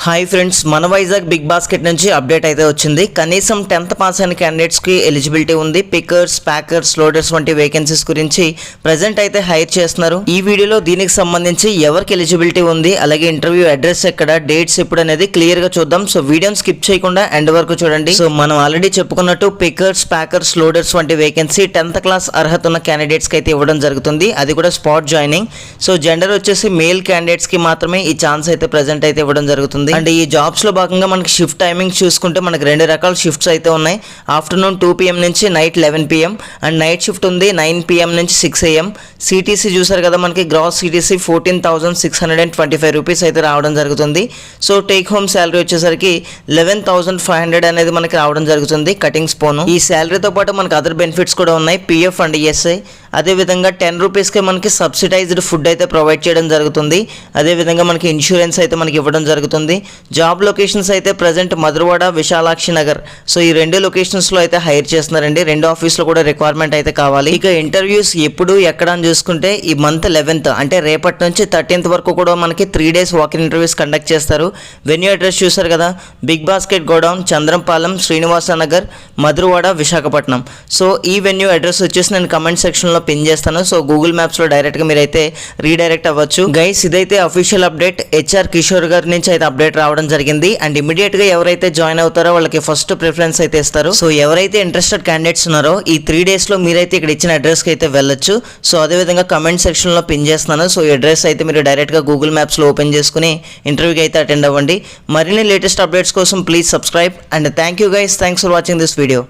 Hi friends, మన Vizag big basket నుంచి update అయితే వచ్చింది. కనీసం 10th పాస్ అయిన క్యాండిడేట్స్కి ఎలిజిబిలిటీ ఉంది. పికర్స్, ప్యాకర్స్, లోడర్స్ వంటి వేకెన్సీస్ గురించి ప్రజెంట్ అయితే హైర్ చేస్తున్నారు. ఈ వీడియోలో దీనికి సంబంధించి ఎవరికి ఎలిజిబిలిటీ ఉంది, అలాగే ఇంటర్వ్యూ అడ్రస్ ఎక్కడ, డేట్స్ ఎప్పుడు అనేది క్లియర్ గా చూద్దాం. సో వీడియోని స్కిప్ చేయకుండా ఎండ్ వరకు చూడండి. సో మనం ఆల్రెడీ చెప్పుకున్నట్టు పికర్స్, ప్యాకర్స్, లోడర్స్ వంటి వేకెన్సీ 10th క్లాస్ అర్హత ఉన్న క్యాండిడేట్స్కి అయితే ఇవ్వడం జరుగుతుంది. అది కూడా స్పాట్ జాయినింగ్. సో జెండర్ వచ్చేసి మేల్ క్యాండిడేట్స్కి మాత్రమే ఈ ఛాన్స్ అయితే ప్రజెంట్ అయితే ఇవ్వడం జరుగుతుంది. అండ్ ఈ జాబ్స్ లో భాగంగా మనకి షిఫ్ట్ టైమింగ్ చూసుకుంటే మనకి 2 రకాల షిఫ్ట్స్ అయితే ఉన్నాయి. ఆఫ్టర్నూన్ 2 PM నుంచి night 11 PM and night shift ఉంది 9 PM నుంచి 6 AM. సిటీసీ చూసారు కదా, మనకి గ్రాస్ సిటీసీ 14,625 రూపీస్ అయితే రావడం జరుగుతుంది. సో టేక్ హోమ్ శాలరీ వచ్చేసరికి 11,500 అనేది మనకి రావడం జరుగుతుంది కటింగ్స్ పోను. ఈ శాలరీతో పాటు మనకి అదర్ బెనిఫిట్స్ కూడా ఉన్నాయి, PF అండ్ ESI. అదేవిధంగా 10 రూపీస్కి మనకి సబ్సిడైజ్డ్ ఫుడ్ అయితే ప్రొవైడ్ చేయడం జరుగుతుంది. అదేవిధంగా మనకి ఇన్సూరెన్స్ అయితే మనకి ఇవ్వడం జరుగుతుంది. జాబ్ లొకేషన్స్ అయితే ప్రజెంట్ మధురవాడ, విశాలాక్షి నగర్. సో ఈ 2 లొకేషన్స్లో అయితే హైర్ చేస్తున్నారండి. 2 ఆఫీస్లో కూడా రిక్వైర్మెంట్ అయితే కావాలి. ఇక ఇంటర్వ్యూస్ ఎప్పుడు ఎక్కడ అని చూసుకుంటే ఈ మంత్ 11th అంటే రేపటి నుంచి 13th వరకు కూడా మనకి 3 days వాకింగ్ ఇంటర్వ్యూస్ కండక్ట్ చేస్తారు. వెన్యూ అడ్రస్ చూసారు కదా, Big Basket godown, Chandrampalem, Srinivasa Nagar, Madhurawada, Visakhapatnam. So ఈ వెన్యూ అడ్రస్ వచ్చేసి నేను కమెంట్ సెక్షన్లో పిన్ చేస్తాను. సో గూగుల్ మ్యాప్స్లో డైరెక్ట్గా మీరైతే రీడైరెక్ట్ అవ్వచ్చు. గైస్, ఇదైతే అఫీషియల్ అప్డేట్. HR కిషోర్ గారి నుంచి అయితే అప్డేట్ రావడం జరిగింది. అండ్ ఇమీడియట్ గా ఎవరైతే జాయిన్ అవుతారో వాళ్ళకి ఫస్ట్ ప్రిఫరెన్స్ అయితే ఇస్తారు. సో ఎవరైతే ఇంట్రెస్టెడ్ క్యాండిడేట్స్ ఉన్నారో ఈ 3 days లో మీరైతే ఇక్కడ ఇచ్చిన అడ్రస్ కి అయితే వెళ్ళొచ్చు. సో అదేవిధంగా కమెంట్ సెక్షన్ లో పిన్ చేస్తున్నాను. సో ఈ అడ్రస్ అయితే మీరు డైరెక్ట్ గా గూగుల్ మ్యాప్స్ లో ఓపెన్ చేసుకుని ఇంటర్వ్యూకి అయితే అటెండ్ అవ్వండి. మరిన్ని లేటెస్ట్ అప్డేట్స్ కోసం please subscribe and thank you guys. Thanks for watching this video.